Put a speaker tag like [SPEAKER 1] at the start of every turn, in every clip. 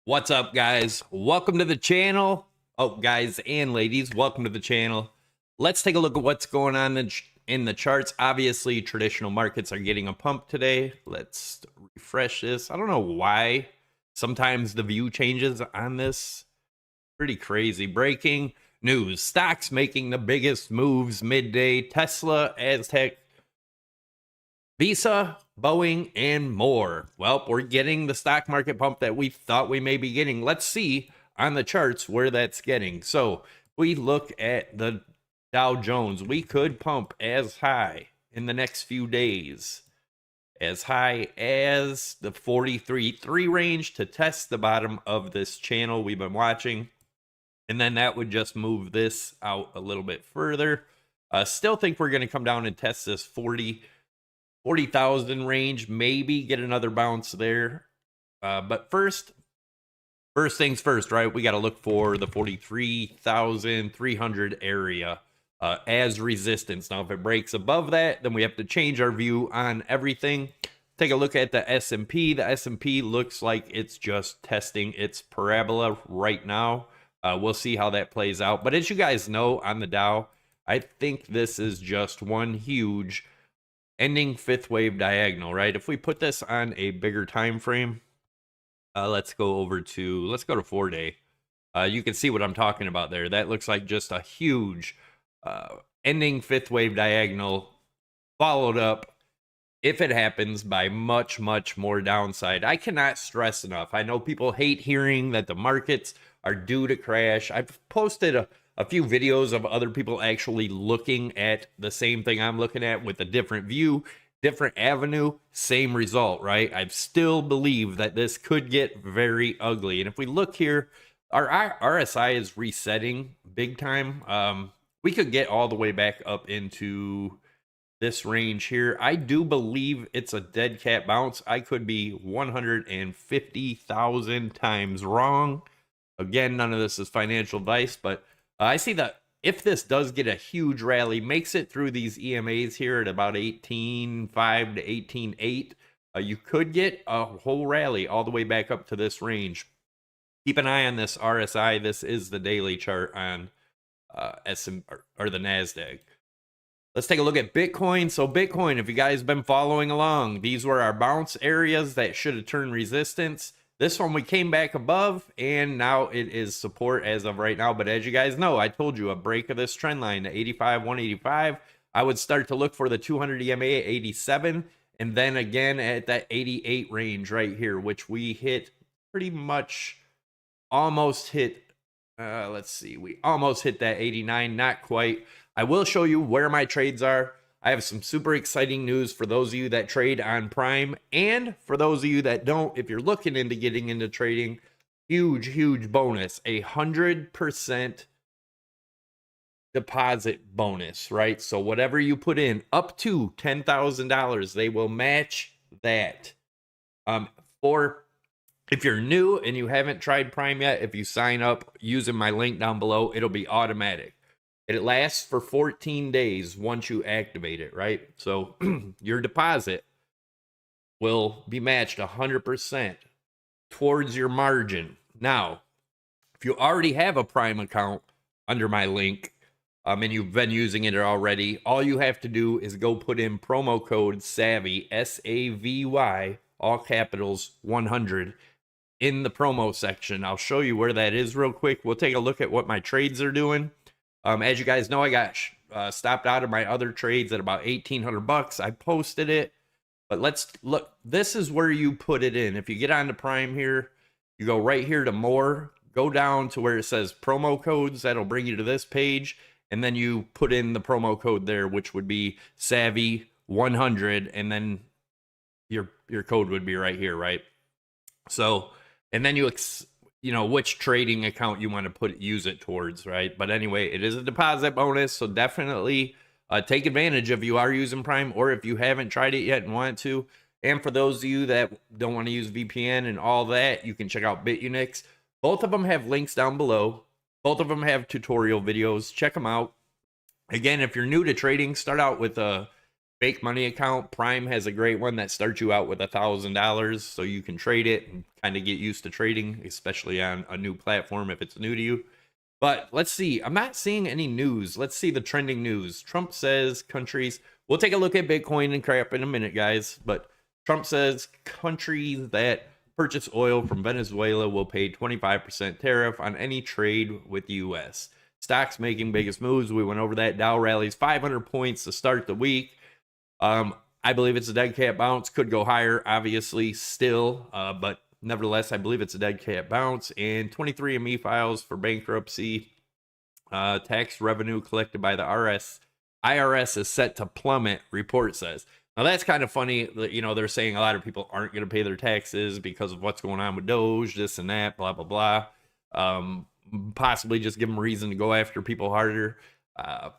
[SPEAKER 1] What's up, guys? Welcome to the channel. Oh, guys and ladies, welcome to the channel. Let's take a look at what's going on in the charts. Obviously, traditional markets are getting a pump today. Let's refresh this. I don't know why sometimes the view changes on this. Pretty crazy. Breaking news. Stocks making the biggest moves midday. Tesla, Aztec, Visa, Boeing, and more. Well, we're getting the stock market pump that we thought we may be getting. Let's see on the charts where that's getting. So we look at the Dow Jones. We could pump as high in the next few days, as high as the 43.3 range to test the bottom of this channel we've been watching. And then that would just move this out a little bit further. Still think we're going to come down and test this 40,000 range, maybe get another bounce there. But first things first, right? We got to look for the 43,300 area as resistance. Now, if it breaks above that, then we have to change our view on everything. Take a look at the S&P. The S&P looks like it's just testing its parabola right now. We'll see how that plays out. But as you guys know, on the Dow, I think this is just one huge ending fifth wave diagonal, right? If we put this on a bigger time frame, let's go to 4 day. You can see what I'm talking about there. That looks like just a huge ending fifth wave diagonal, followed up, if it happens, by much more downside. I cannot stress enough. I know people hate hearing that the markets are due to crash. I've posted a few videos of other people actually looking at the same thing I'm looking at with a different view, different avenue, same result, right? I still believe that this could get very ugly. And if we look here, our RSI is resetting big time. We could get all the way back up into this range here. I do believe it's a dead cat bounce. I could be 150,000 times wrong. Again, none of this is financial advice, but I see that if this does get a huge rally, makes it through these EMAs here at about 18.5 to 18.8, you could get a whole rally all the way back up to this range. Keep an eye on this RSI. This is the daily chart on the NASDAQ. Let's take a look at Bitcoin. So Bitcoin, if you guys have been following along, these were our bounce areas that should have turned resistance. This one we came back above, and now it is support as of right now. But as you guys know, I told you a break of this trend line to 85, 185. I would start to look for the 200 EMA at 87, and then again at that 88 range right here, which we hit pretty much, almost hit, let's see, we almost hit that 89, not quite. I will show you where my trades are. I have some super exciting news for those of you that trade on Prime, and for those of you that don't. If you're looking into getting into trading, huge bonus, 100% deposit bonus, right? So whatever you put in, up to $10,000, they will match that. For if you're new and you haven't tried Prime yet, if you sign up using my link down below, it'll be automatic. It lasts for 14 days once you activate it, right? So your deposit will be matched 100% towards your margin. Now, if you already have a Prime account under my link, and you've been using it already, all you have to do is go put in promo code SAVVY, SAVY, all capitals, 100, in the promo section. I'll show you where that is real quick. We'll take a look at what my trades are doing. As you guys know, I got stopped out of my other trades at about 1,800 bucks. I posted it, but let's look. This is where you put it in. If you get onto Prime here, you go right here to more, go down to where it says promo codes. That'll bring you to this page, and then you put in the promo code there, which would be Savvy 100, and then your code would be right here, right? So, and then you know which trading account you want to use it towards, right? But anyway, it is a deposit bonus, so definitely take advantage if you are using Prime, or if you haven't tried it yet and want to. And for those of you that don't want to use VPN and all that, you can check out BITUNIX. Both of them have links down below. Both of them have tutorial videos. Check them out. Again, if you're new to trading, start out with a fake money account. Prime has a great one that starts you out with $1,000 so you can trade it and kind of get used to trading, especially on a new platform if it's new to you. But let's see. I'm not seeing any news. Let's see the trending news. Trump says countries. We'll take a look at Bitcoin and crap in a minute, guys. But Trump says countries that purchase oil from Venezuela will pay 25% tariff on any trade with the U.S. Stocks making biggest moves. We went over that. Dow rallies 500 points to start the week. I believe it's a dead cat bounce. Could go higher, obviously, still. But nevertheless, I believe it's a dead cat bounce. And 23andMe files for bankruptcy. Tax revenue collected by the IRS is set to plummet, report says. Now, that's kind of funny. You know, they're saying a lot of people aren't going to pay their taxes because of what's going on with Doge, this and that, blah, blah, blah. Possibly just give them a reason to go after people harder.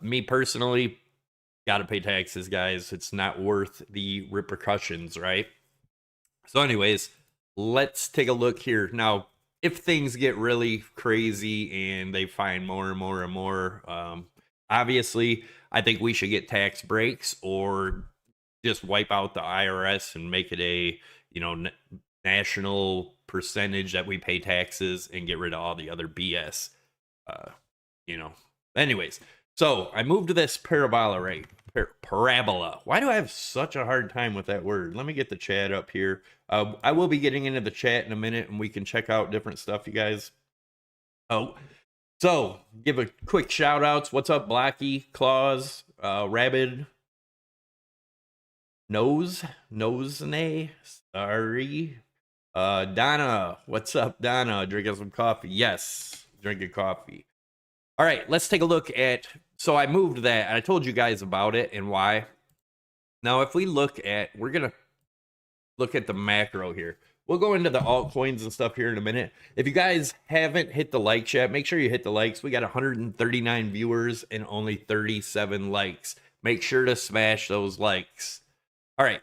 [SPEAKER 1] Me personally, got to pay taxes, guys. It's not worth the repercussions, right? So anyways, let's take a look here. Now, if things get really crazy and they find more and more and more, obviously, I think we should get tax breaks or just wipe out the IRS and make it a, you know, national percentage that we pay taxes and get rid of all the other BS. You know, anyways, so I moved to this parabola, right? Parabola. Why do I have such a hard time with that word? Let me get the chat up here. I will be getting into the chat in a minute and we can check out different stuff, you guys. Oh, so give a quick shout outs. What's up, Blacky, Claus, Rabid, Nose, sorry. Donna, what's up, Donna? Drinking some coffee? Yes, drinking coffee. All right, let's take a look at, so I moved that, and I told you guys about it and why. Now, if we look at, we're going to look at the macro here. We'll go into the altcoins and stuff here in a minute. If you guys haven't hit the like yet, make sure you hit the likes. We got 139 viewers and only 37 likes. Make sure to smash those likes. All right,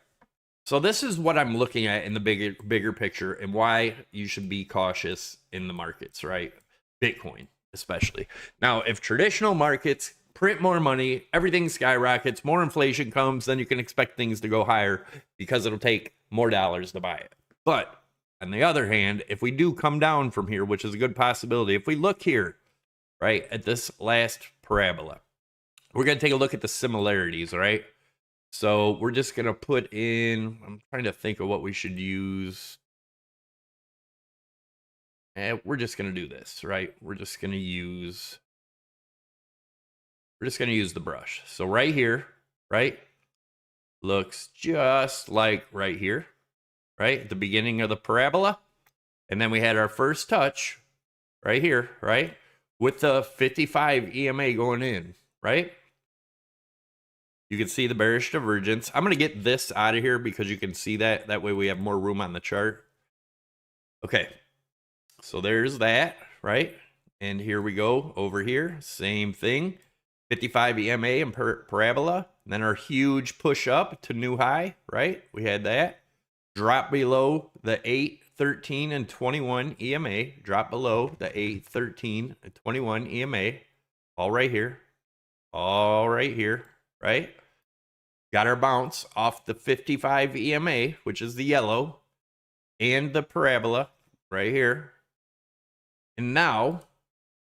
[SPEAKER 1] so this is what I'm looking at in the bigger picture and why you should be cautious in the markets, right? Bitcoin. Especially. Now, if traditional markets print more money, everything skyrockets, more inflation comes, then you can expect things to go higher because it'll take more dollars to buy it. But on the other hand, if we do come down from here, which is a good possibility, if we look here, right, at this last parabola, we're going to take a look at the similarities, right? So we're just going to put in, I'm trying to think of what we should use. And we're just going to do this, right? We're just going to use the brush. So right here, right? Looks just like right here, right? At the beginning of the parabola. And then we had our first touch right here, right? With the 55 EMA going in, right? You can see the bearish divergence. I'm going to get this out of here because you can see that. That way we have more room on the chart. Okay. So there's that, right? And here we go over here. Same thing. 55 EMA and parabola. And then our huge push up to new high, right? We had that. Drop below the 8, 13, and 21 EMA. Drop below the 8, 13, and 21 EMA. All right here. All right here, right? Got our bounce off the 55 EMA, which is the yellow, and the parabola right here. And now,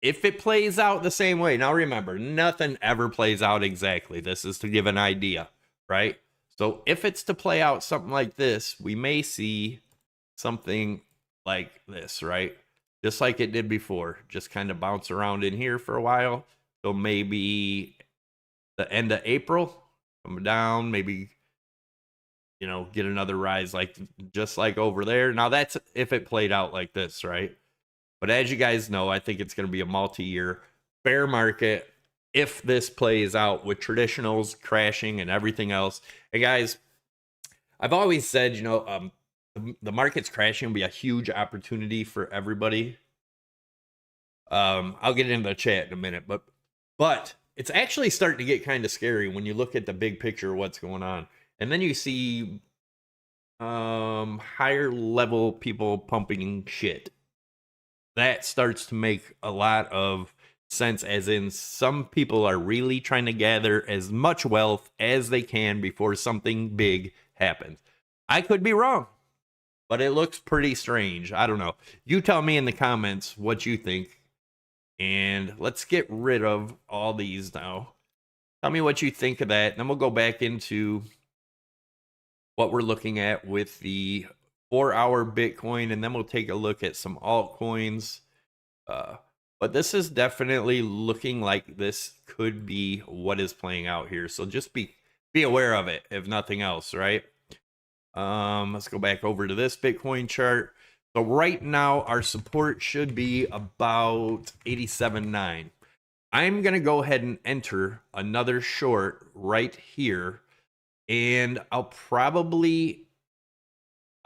[SPEAKER 1] if it plays out the same way, now remember, nothing ever plays out exactly. This is to give an idea, right? So if it's to play out something like this, we may see something like this, right? Just like it did before, just kind of bounce around in here for a while. So maybe the end of April, come down, maybe, you know, get another rise like just like over there. Now that's if it played out like this, right? But as you guys know, I think it's going to be a multi-year bear market if this plays out with traditionals crashing and everything else. And guys, I've always said, you know, the market's crashing will be a huge opportunity for everybody. I'll get into the chat in a minute, but it's actually starting to get kind of scary when you look at the big picture of what's going on. And then you see higher level people pumping shit. That starts to make a lot of sense, as in some people are really trying to gather as much wealth as they can before something big happens. I could be wrong, but it looks pretty strange. I don't know. You tell me in the comments what you think. And let's get rid of all these now. Tell me what you think of that. And then we'll go back into what we're looking at with the 4-hour Bitcoin. And then we'll take a look at some altcoins. But this is definitely looking like this could be what is playing out here. So just be aware of it, if nothing else, right? Let's go back over to this Bitcoin chart. So right now, our support should be about 87.9. I'm going to go ahead and enter another short right here. And I'll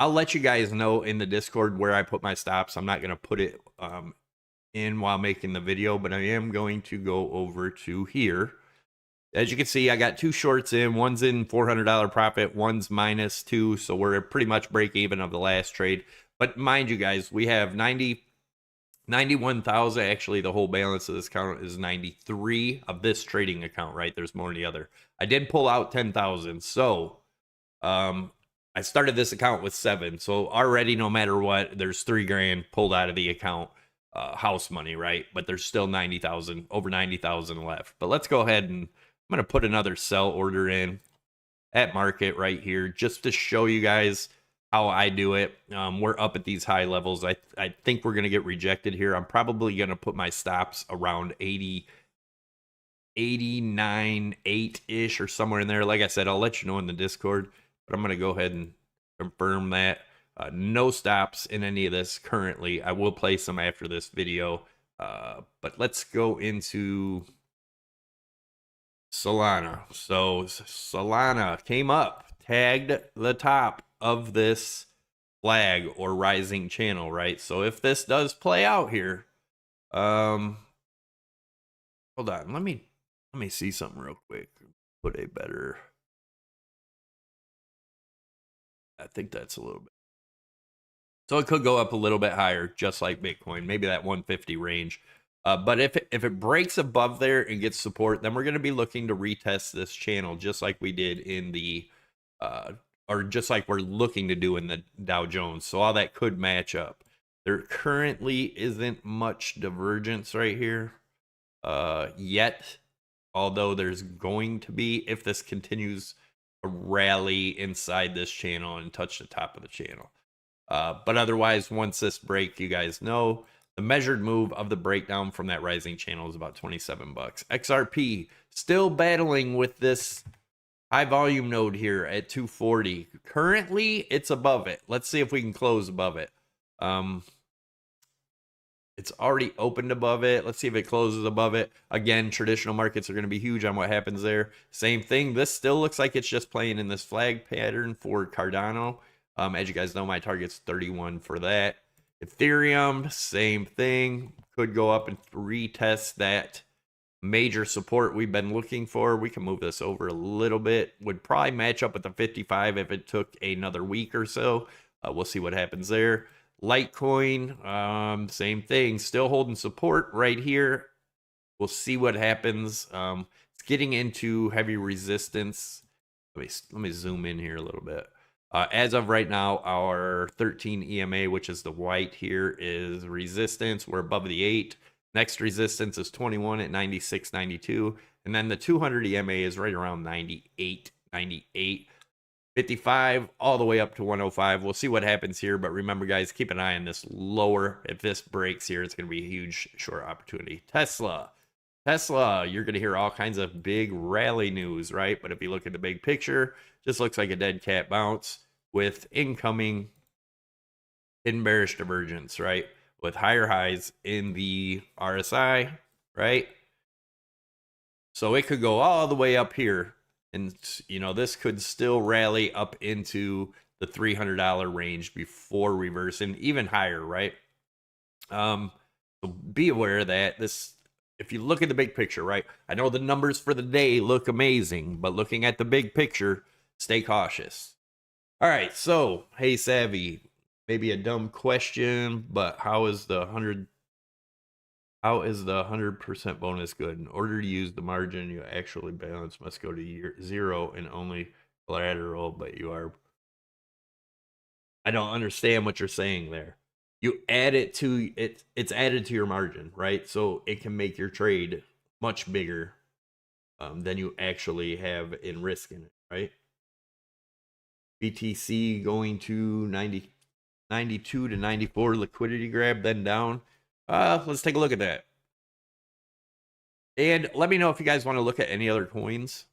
[SPEAKER 1] let you guys know in the Discord where I put my stops. I'm not going to put it in while making the video, but I am going to go over to here. As you can see, I got 2 shorts in. One's in $400 profit, one's -2, so we're pretty much break even of the last trade. But mind you guys, we have 91,000. Actually, the whole balance of this account is 93 of this trading account, right? There's more in the other. I did pull out 10,000. So I started this account with 7. So already, no matter what, there's 3 grand pulled out of the account, house money, right? But there's still 90,000, over 90,000 left. But let's go ahead and I'm going to put another sell order in at market right here just to show you guys how I do it. We're up at these high levels. I think we're going to get rejected here. I'm probably going to put my stops around 89, 8-ish or somewhere in there. Like I said, I'll let you know in the Discord, but I'm going to go ahead and confirm that. No stops in any of this currently. I will play some after this video, but let's go into Solana. So Solana came up, tagged the top of this flag or rising channel, right? So if this does play out here, hold on, let me see something real quick. Put a better, I think that's a little bit. So it could go up a little bit higher, just like Bitcoin, maybe that 150 range. But if it breaks above there and gets support, then we're going to be looking to retest this channel, just like we did in the, or just like we're looking to do in the Dow Jones. So all that could match up. There currently isn't much divergence right here yet, although there's going to be if this continues to rally inside this channel and touch the top of the channel. But otherwise, once this break, you guys know, the measured move of the breakdown from that rising channel is about 27 bucks. XRP still battling with this high volume node here at 240. Currently, it's above it. Let's see if we can close above it. It's already opened above it. Let's see if it closes above it. Again, traditional markets are going to be huge on what happens there. Same thing. This still looks like it's just playing in this flag pattern for Cardano. As you guys know, my target's 31 for that. Ethereum, same thing. Could go up and retest that major support we've been looking for. We can move this over a little bit. Would probably match up with the 55 if it took another week or so. We'll see what happens there. Litecoin, same thing. Still holding support right here. We'll see what happens. It's getting into heavy resistance. Let me zoom in here a little bit. As of right now, our 13 EMA, which is the white here, is resistance. We're above the 8. Next resistance is 21 at 96.92. And then the 200 EMA is right around 98, 98. 55 all the way up to 105. We'll see what happens here. But remember, guys, keep an eye on this lower. If this breaks here, it's going to be a huge short opportunity. Tesla, you're going to hear all kinds of big rally news, right? But if you look at the big picture, just looks like a dead cat bounce with incoming hidden bearish divergence, right? With higher highs in the RSI, right? So it could go all the way up here. And, you know, this could still rally up into the $300 range before reversing, even higher, right? So be aware of that. This, if you look at the big picture, right? I know the numbers for the day look amazing, but looking at the big picture, stay cautious. All right, so, hey, Savvy, maybe a dumb question, but how is the How is the 100% bonus good? In order to use the margin you actually balance must go to zero and only collateral, but you are... I don't understand what you're saying there. You add it to it, it's added to your margin, right? So it can make your trade much bigger than you actually have in risk in it, right? BTC going to 92 to 94 liquidity grab, then down. Let's take a look at that. And let me know if you guys want to look at any other coins.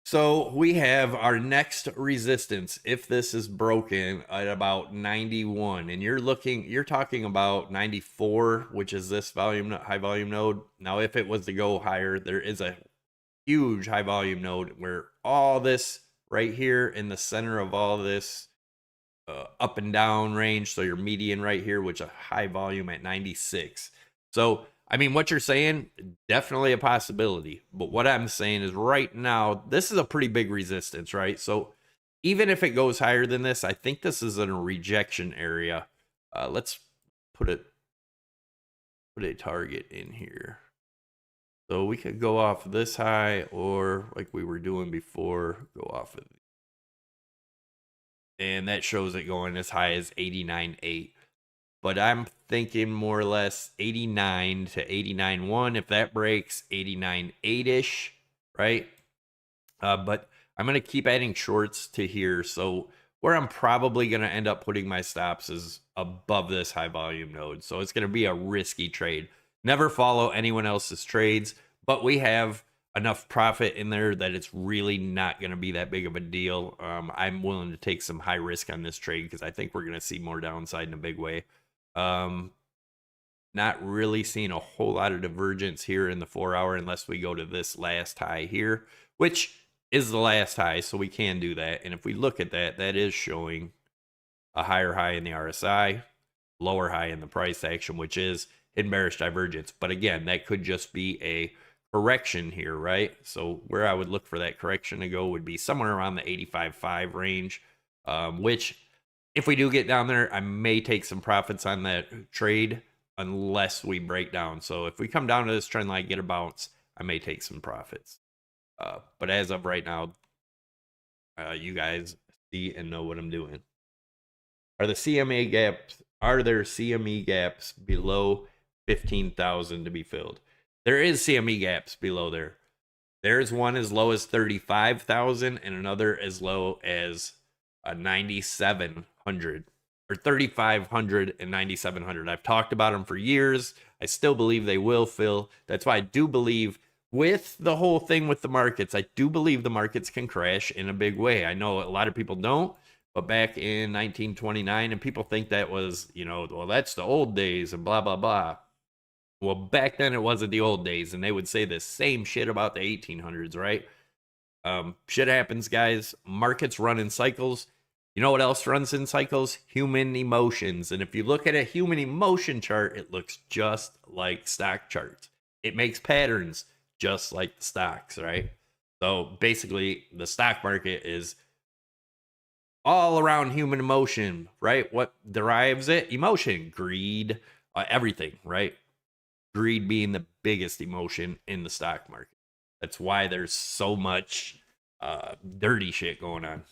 [SPEAKER 1] So we have our next resistance, if this is broken, at about 91, and you're talking about 94, which is this high volume node. Now, if it was to go higher, there is a huge high volume node where all this right here in the center of all this up and down range, so your median right here, which a high volume at 96. So I mean, what you're saying, definitely a possibility. But what I'm saying is right now, this is a pretty big resistance, right? So even if it goes higher than this, I think this is in a rejection area. Let's put a target in here. So we could go off this high, or like we were doing before, go off of... And that shows it going as high as 89.8. But I'm thinking more or less 89 to 89.1. If that breaks, 89.8-ish, right? But I'm going to keep adding shorts to here. So where I'm probably going to end up putting my stops is above this high volume node. So it's going to be a risky trade. Never follow anyone else's trades, but we have enough profit in there that it's really not going to be that big of a deal. I'm willing to take some high risk on this trade because I think we're going to see more downside in a big way. Not really seeing a whole lot of divergence here in the 4 hour unless we go to this last high here, which is the last high, so we can do that. And if we look at that, that is showing a higher high in the RSI, lower high in the price action, which is hidden bearish divergence. But again, that could just be a correction here, right? So where I would look for that correction to go would be somewhere around the 85.5 range, which if we do get down there, I may take some profits on that trade unless we break down. So if we come down to this trend line, get a bounce, I may take some profits. But as of right now, you guys see and know what I'm doing. Are there CME gaps below 15,000 to be filled? There is CME gaps below there. There's one as low as 35,000 and another as low as 9,700 or 3,500 and 9,700. I've talked about them for years. I still believe they will fill. That's why I do believe with the whole thing with the markets, I do believe the markets can crash in a big way. I know a lot of people don't, but back in 1929, and people think that was, you know, well, that's the old days and blah, blah, blah. Well, back then it wasn't the old days, and they would say the same shit about the 1800s, right? Shit happens, guys. Markets run in cycles. You know what else runs in cycles? Human emotions. And if you look at a human emotion chart, it looks just like stock charts. It makes patterns just like the stocks, right? So basically, the stock market is all around human emotion, right? What derives it? Emotion, greed, everything, right? Greed being the biggest emotion in the stock market. That's why there's so much dirty shit going on.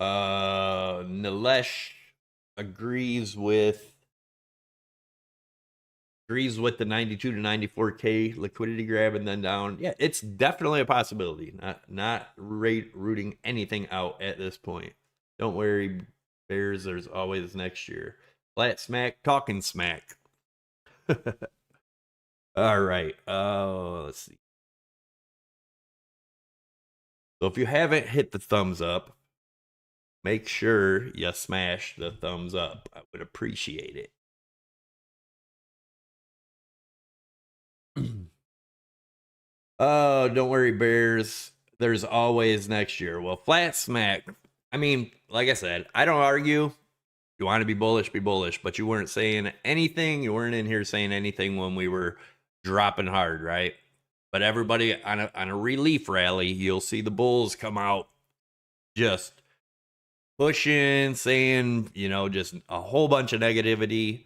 [SPEAKER 1] Nilesh agrees with the 92 to 94K liquidity grab and then down. Yeah, it's definitely a possibility. Not rooting anything out at this point. Don't worry, Bears. There's always next year. Flat smack, talking smack. All right. Let's see. So if you haven't hit the thumbs up, make sure you smash the thumbs up. I would appreciate it. Oh, don't worry, Bears. There's always next year. Well, flat smack. I mean, like I said, I don't argue. You want to be bullish, but you weren't saying anything. You weren't in here saying anything when we were dropping hard, right? But everybody on a relief rally, you'll see the bulls come out just pushing, saying, you know, just a whole bunch of negativity.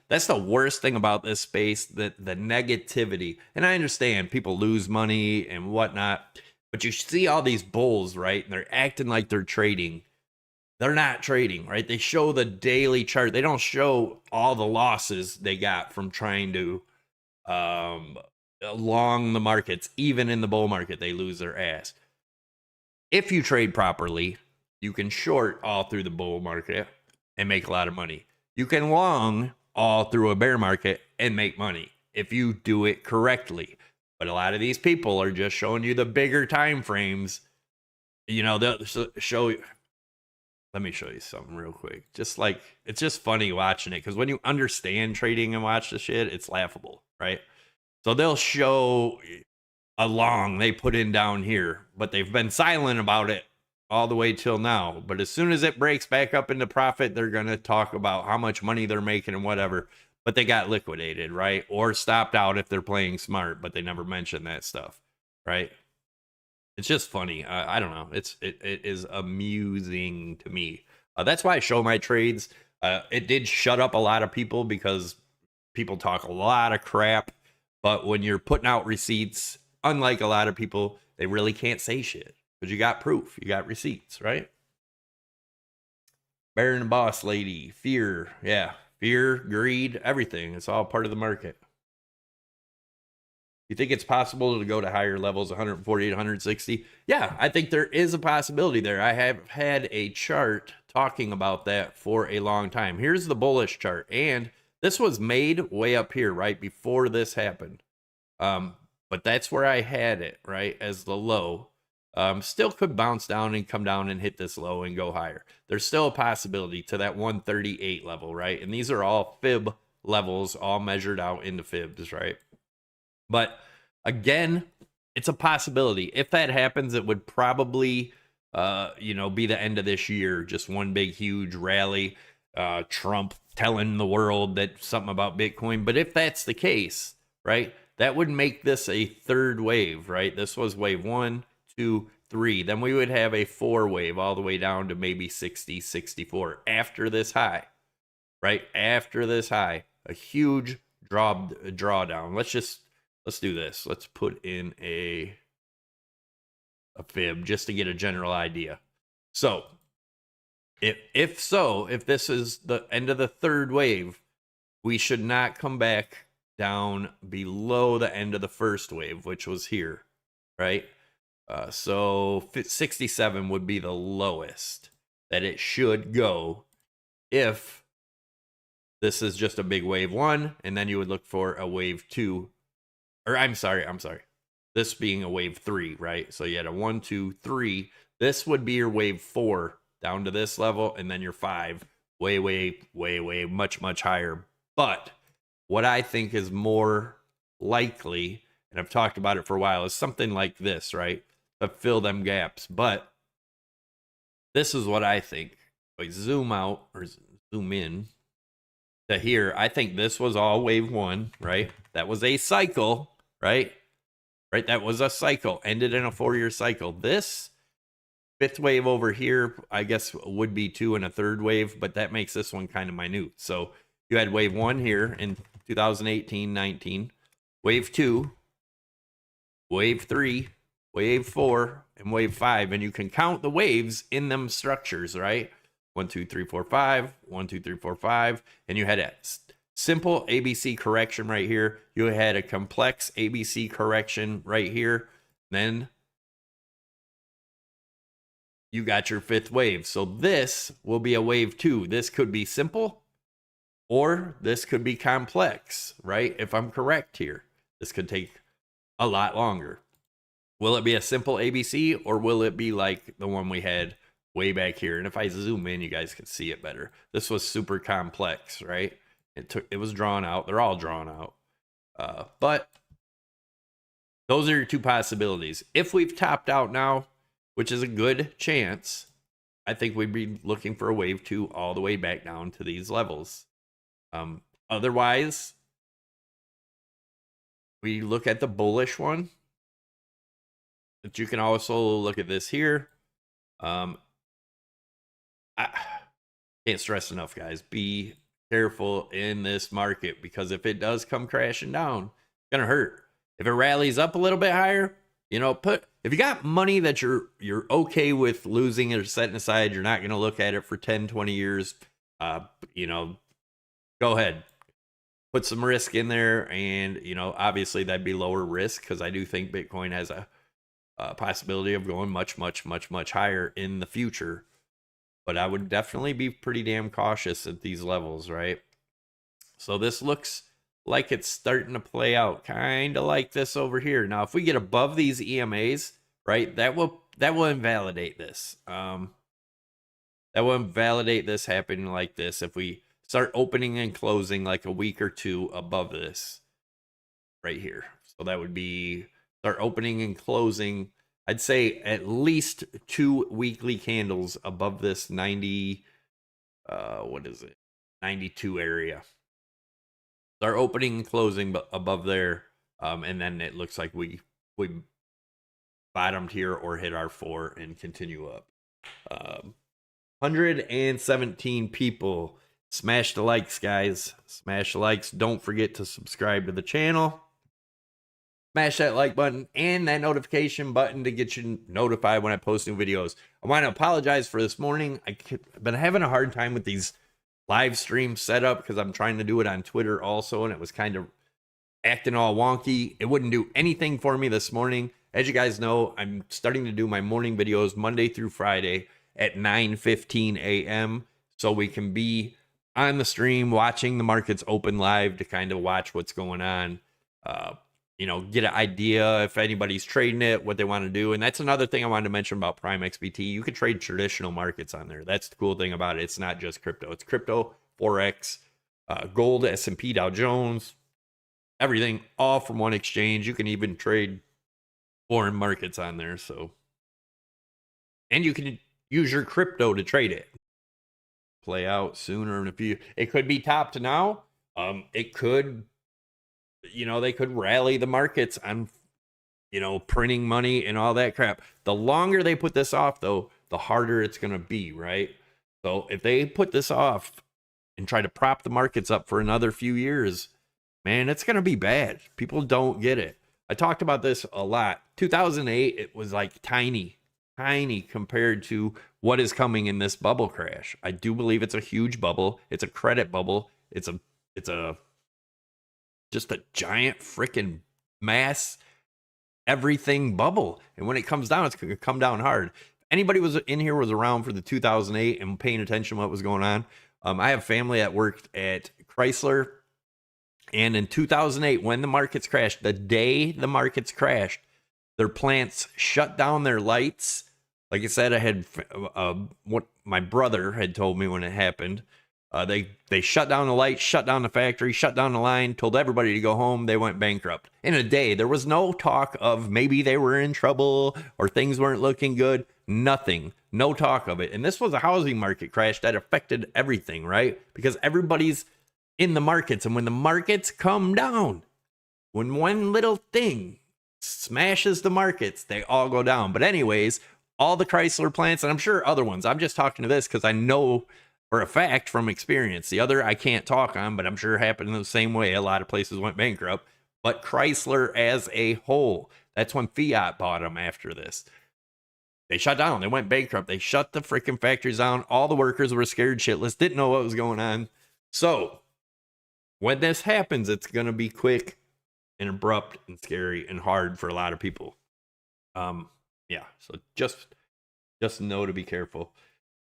[SPEAKER 1] That's the worst thing about this space, that the negativity. And I understand people lose money and whatnot, but you see all these bulls, right? And they're acting like they're trading. They're not trading, right? They show the daily chart. They don't show all the losses they got from trying to along the markets. Even in the bull market, they lose their ass. If you trade properly, you can short all through the bull market and make a lot of money. You can long all through a bear market and make money if you do it correctly. But a lot of these people are just showing you the bigger time frames. You know, they'll show you. Let me show you something real quick. Just like, it's just funny watching it, because when you understand trading and watch the shit, it's laughable, right? So they'll show a long they put in down here, but they've been silent about it all the way till now. But as soon as it breaks back up into profit, they're going to talk about how much money they're making and whatever. But they got liquidated, right? Or stopped out if they're playing smart, but they never mention that stuff, right? It's just funny. I don't know. It is amusing to me. That's why I show my trades. It did shut up a lot of people because people talk a lot of crap. But when you're putting out receipts, unlike a lot of people, they really can't say shit because you got proof. You got receipts, right? Bear and boss lady, fear. Yeah, fear, greed, everything. It's all part of the market. You think it's possible to go to higher levels, 148, 160? Yeah, I think there is a possibility there. I have had a chart talking about that for a long time. Here's the bullish chart. And this was made way up here, right before this happened. But that's where I had it, right, as the low. Still could bounce down and come down and hit this low and go higher. There's still a possibility to that 138 level, right? And these are all fib levels, all measured out into fibs, right? But again, it's a possibility. If that happens, it would probably, you know, be the end of this year. Just one big, huge rally. Trump telling the world that something about Bitcoin. But if that's the case, right, that would make this a third wave, right? This was wave 1, 2, 3. Then we would have a 4 wave all the way down to maybe 60, 64 after this high, right? After this high, a huge drawdown. Let's do this. Let's put in a fib just to get a general idea. So if this is the end of the third wave, we should not come back down below the end of the first wave, which was here, right? So 67 would be the lowest that it should go if this is just a big wave 1, and then you would look for a wave 2. Or I'm sorry. This being a wave 3, right? So you had a 1, 2, 3. This would be your wave 4 down to this level, and then your 5 way, much higher. But what I think is more likely, and I've talked about it for a while, is something like this, right? To fill them gaps. But this is what I think. If I zoom out or zoom in to here, I think this was all wave 1, right? That was a cycle, right? Right, that was a cycle, ended in a 4-year cycle. This 5th wave over here, I guess, would be 2 and a 3rd wave, but that makes this one kind of minute. So you had wave 1 here in 2018, 19, wave 2, wave 3, wave 4, and wave 5, and you can count the waves in them structures, right? 1, 2, 3, 4, 5, 1, 2, 3, 4, 5, and you had a simple ABC correction right here. You had a complex ABC correction right here. Then you got your 5th wave. So this will be a wave 2. This could be simple or this could be complex, right? If I'm correct here, this could take a lot longer. Will it be a simple ABC or will it be like the one we had way back here? And if I zoom in, you guys can see it better. This was super complex, right? It was drawn out. They're all drawn out. But those are your 2 possibilities. If we've topped out now, which is a good chance, I think we'd be looking for a wave 2 all the way back down to these levels. Otherwise, we look at the bullish one. But you can also look at this here. I can't stress enough, guys. Be careful in this market, because if it does come crashing down, it's gonna hurt. If it rallies up a little bit higher, you know, if you got money that you're okay with losing or setting aside, you're not gonna look at it for 10, 20 years. You know, go ahead, put some risk in there, and you know, obviously that'd be lower risk, because I do think Bitcoin has a possibility of going much, much, much, much higher in the future. But I would definitely be pretty damn cautious at these levels, right? So this looks like it's starting to play out, kind of like this over here. Now, if we get above these EMAs, right, that will invalidate this. That will invalidate this happening like this if we start opening and closing like a week or two above this right here. So that would be start opening and closing, I'd say at least 2 weekly candles above this 90, what is it, 92 area. Start opening and closing above there, and then it looks like we bottomed here or hit our 4 and continue up. 117 people. Smash the likes, guys. Smash the likes. Don't forget to subscribe to the channel. Smash that like button and that notification button to get you notified when I post new videos. I want to apologize for this morning. I've been having a hard time with these live stream setup because I'm trying to do it on Twitter also, and it was kind of acting all wonky. It wouldn't do anything for me this morning. As you guys know, I'm starting to do my morning videos Monday through Friday at 9:15 a.m. so we can be on the stream watching the markets open live to kind of watch what's going on. You know, get an idea if anybody's trading it, what they want to do. And that's another thing I wanted to mention about Prime XBT. You can trade traditional markets on there. That's the cool thing about it. It's not just crypto. It's crypto, Forex, gold, S&P, Dow Jones, everything, all from one exchange. You can even trade foreign markets on there. So, and you can use your crypto to trade it. Play out sooner. And if you, it could be top to now. It could, you know, they could rally the markets on, you know, printing money and all that crap. The longer they put this off, though, the harder it's going to be, right? So if they put this off and try to prop the markets up for another few years, man, it's going to be bad. People don't get it. I talked about this a lot. 2008, it was like tiny compared to what is coming in this bubble crash. I do believe it's a huge bubble. It's a credit bubble. It's a just a giant freaking mass everything bubble. And when it comes down, it's going to come down hard. Anybody was in here was around for the 2008 and paying attention to what was going on. I have family that worked at Chrysler. And in 2008, when the markets crashed, the day the markets crashed, their plants shut down their lights. Like I said, I had what my brother had told me when it happened. They shut down the lights, shut down the factory, shut down the line, told everybody to go home. They went bankrupt. In a day, there was no talk of maybe they were in trouble or things weren't looking good. Nothing. No talk of it. And this was a housing market crash that affected everything, right? Because everybody's in the markets. And when the markets come down, when one little thing smashes the markets, they all go down. But anyways, all the Chrysler plants, and I'm sure other ones, I'm just talking to this because I know for a fact from experience. The other I can't talk on, but I'm sure it happened in the same way. A lot of places went bankrupt. But Chrysler as a whole, that's when Fiat bought them after this. They shut down. They went bankrupt. They shut the freaking factories down. All the workers were scared shitless, didn't know what was going on. So when this happens, it's going to be quick and abrupt and scary and hard for a lot of people. Yeah, so just know to be careful.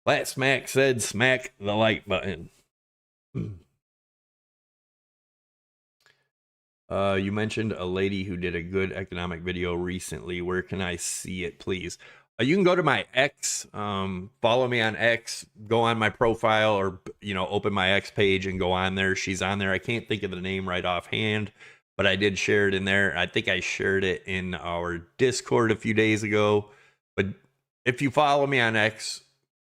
[SPEAKER 1] Flat Smack said, smack the like button. You mentioned a lady who did a good economic video recently. Where can I see it, please? You can go to my X, follow me on X, go on my profile, or, you know, open my X page and go on there. She's on there. I can't think of the name right offhand, but I did share it in there. I think I shared it in our Discord a few days ago. But if you follow me on X,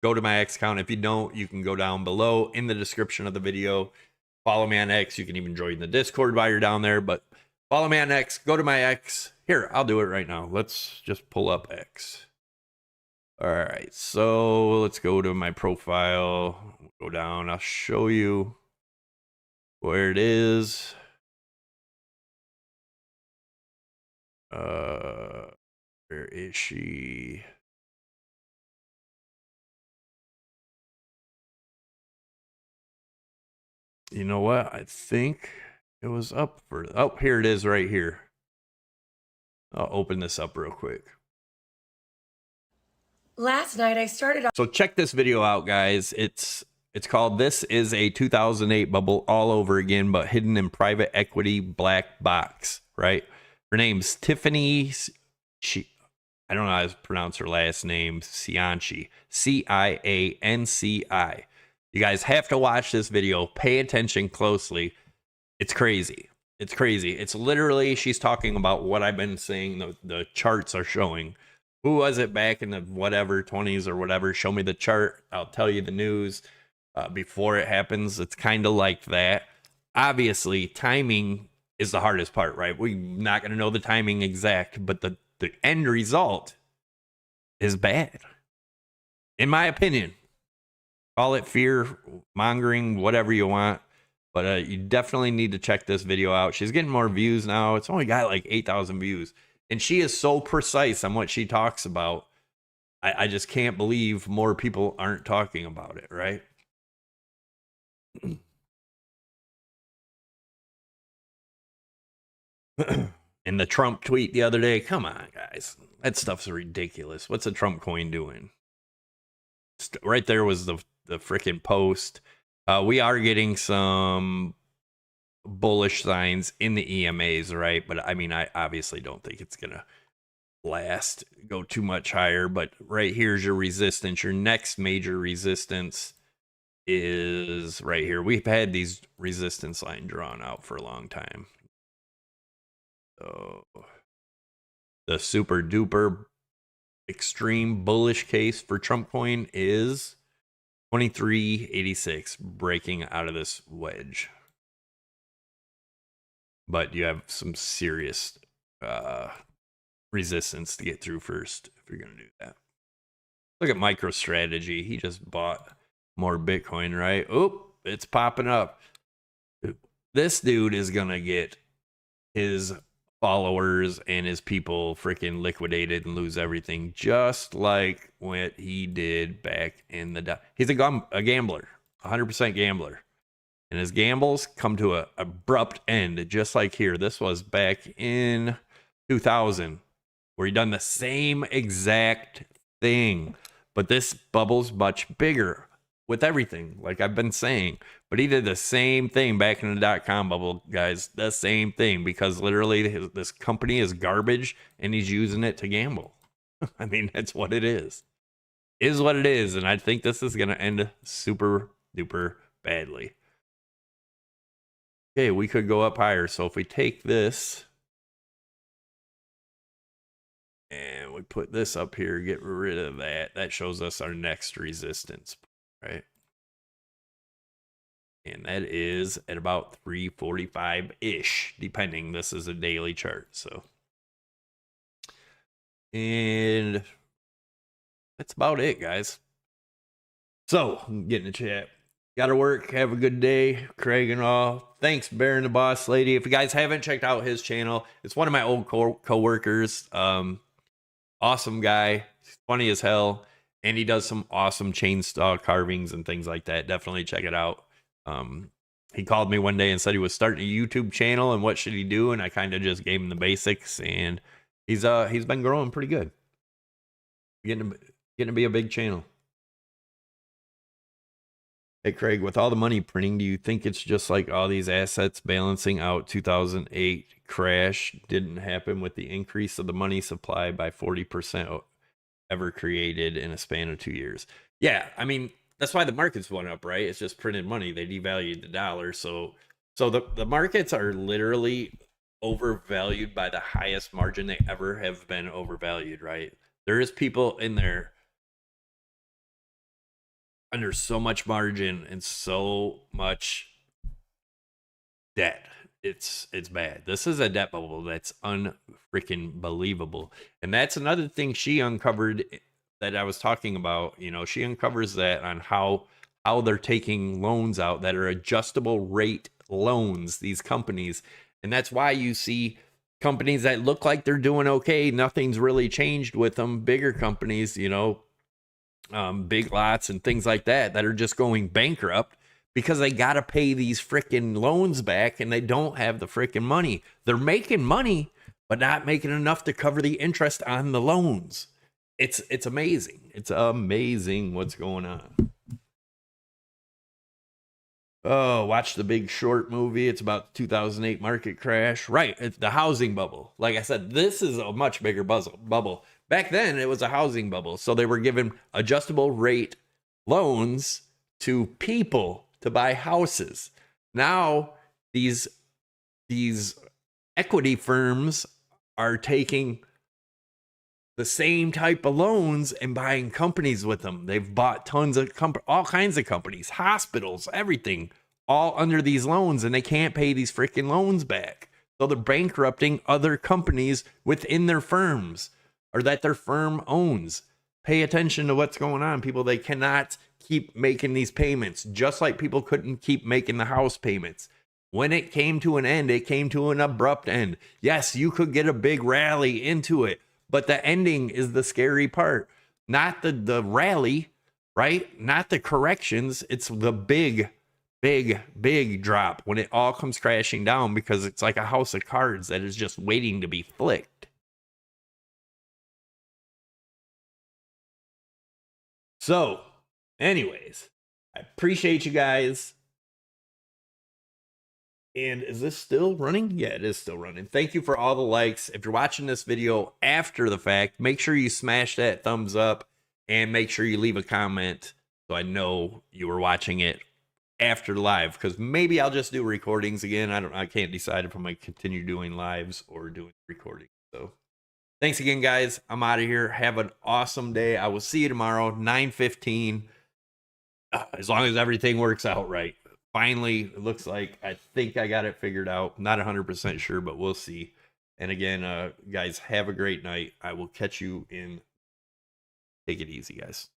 [SPEAKER 1] go to my X account. If you don't, you can go down below in the description of the video. Follow me on X. You can even join the Discord while you're down there. But follow me on X. Go to my X. Here, I'll do it right now. Let's just pull up X. All right, so let's go to my profile. Go down. I'll show you where it is. Where is she? You know what? I think it was up for. Oh, here it is, right here. I'll open this up real quick.
[SPEAKER 2] Last night I started.
[SPEAKER 1] So check this video out, guys. It's called "This is a 2008 Bubble All Over Again, but Hidden in Private Equity Black Box." Right? Her name's Tiffany. I don't know how to pronounce her last name. Cianci. Cianci. You guys have to watch this video. Pay attention closely. It's crazy. It's crazy. It's literally, she's talking about what I've been saying. The charts are showing. Who was it back in the whatever 20s or whatever? Show me the chart. I'll tell you the news before it happens. It's kind of like that. Obviously, timing is the hardest part, right? We're not going to know the timing exact, but the end result is bad. In my opinion. Call it fear mongering, whatever you want. But you definitely need to check this video out. She's getting more views now. It's only got like 8,000 views. And she is so precise on what she talks about. I just can't believe more people aren't talking about it, right? And the Trump tweet the other day. Come on, guys. That stuff's ridiculous. What's a Trump coin doing? Right there was the freaking post. We are getting some bullish signs in the EMAs, right? But I mean, I obviously don't think it's gonna go too much higher. But right here's your resistance. Your next major resistance is right here. We've had these resistance line drawn out for a long time. So the super duper extreme bullish case for Trump coin is 23.86, breaking out of this wedge. But you have some serious resistance to get through first if you're going to do that. Look at MicroStrategy. He just bought more Bitcoin, right? Oop, it's popping up. This dude is going to get his followers and his people freaking liquidated and lose everything, just like what he did back in the... He's a gambler, 100% gambler. And his gambles come to an abrupt end, just like here. This was back in 2000, where he done the same exact thing. But this bubble's much bigger with everything, like I've been saying. But he did the same thing back in the .com bubble, guys. The same thing, because literally this company is garbage, and he's using it to gamble. I mean, that's what it is. Is what it is, and I think this is going to end super duper badly. Okay, we could go up higher. So if we take this and we put this up here, get rid of that, that shows us our next resistance, right? And that is at about 345-ish, depending. This is a daily chart, so. And that's about it, guys. So, I'm getting a chat. Gotta work. Have a good day, Craig and all. Thanks, Baron the Boss Lady. If you guys haven't checked out his channel, it's one of my old co-workers. Awesome guy. He's funny as hell. And he does some awesome chainsaw carvings and things like that. Definitely check it out. He called me one day and said he was starting a YouTube channel and what should he do, and I kind of just gave him the basics, and he's been growing pretty good. Getting to be a big channel. Hey, Craig, with all the money printing, do you think it's just like all these assets balancing out? 2008 crash didn't happen with the increase of the money supply by 40% ever created in a span of 2 years. Yeah, I mean, that's why the markets went up, right? It's just printed money. They devalued the dollar. So the markets are literally overvalued by the highest margin they ever have been overvalued, right? There is people in there under so much margin and so much debt. It's bad. This is a debt bubble that's unfreaking believable. And that's another thing she uncovered that I was talking about, you know, she uncovers that on how they're taking loans out that are adjustable rate loans, these companies. And that's why you see companies that look like they're doing okay, nothing's really changed with them, bigger companies, you know, Big Lots and things like that are just going bankrupt because they got to pay these freaking loans back and they don't have the freaking money. They're making money, but not making enough to cover the interest on the loans. It's amazing. It's amazing what's going on. Oh, watch The Big Short movie. It's about the 2008 market crash. Right, it's the housing bubble. Like I said, this is a much bigger bubble. Back then, it was a housing bubble. So they were giving adjustable rate loans to people to buy houses. Now, these equity firms are taking the same type of loans and buying companies with them. They've bought tons of all kinds of companies, hospitals, everything, all under these loans, and they can't pay these freaking loans back. So they're bankrupting other companies within their firms or that their firm owns. Pay attention to what's going on, people. They cannot keep making these payments, just like people couldn't keep making the house payments. When it came to an end, it came to an abrupt end. Yes, you could get a big rally into it, but the ending is the scary part. Not the rally, right? Not the corrections. It's the big drop when it all comes crashing down, because it's like a house of cards that is just waiting to be flicked. So, anyways, I appreciate you guys. And is this still running? Yeah, it is still running. Thank you for all the likes. If you're watching this video after the fact, make sure you smash that thumbs up and make sure you leave a comment so I know you were watching it after live, because maybe I'll just do recordings again. I can't decide if I'm going to continue doing lives or doing recordings. So thanks again, guys. I'm out of here. Have an awesome day. I will see you tomorrow, 9:15. As long as everything works out right. Finally, it looks like I think I got it figured out. Not 100% sure, but we'll see. And again, guys, have a great night. I will catch you in. Take it easy, guys.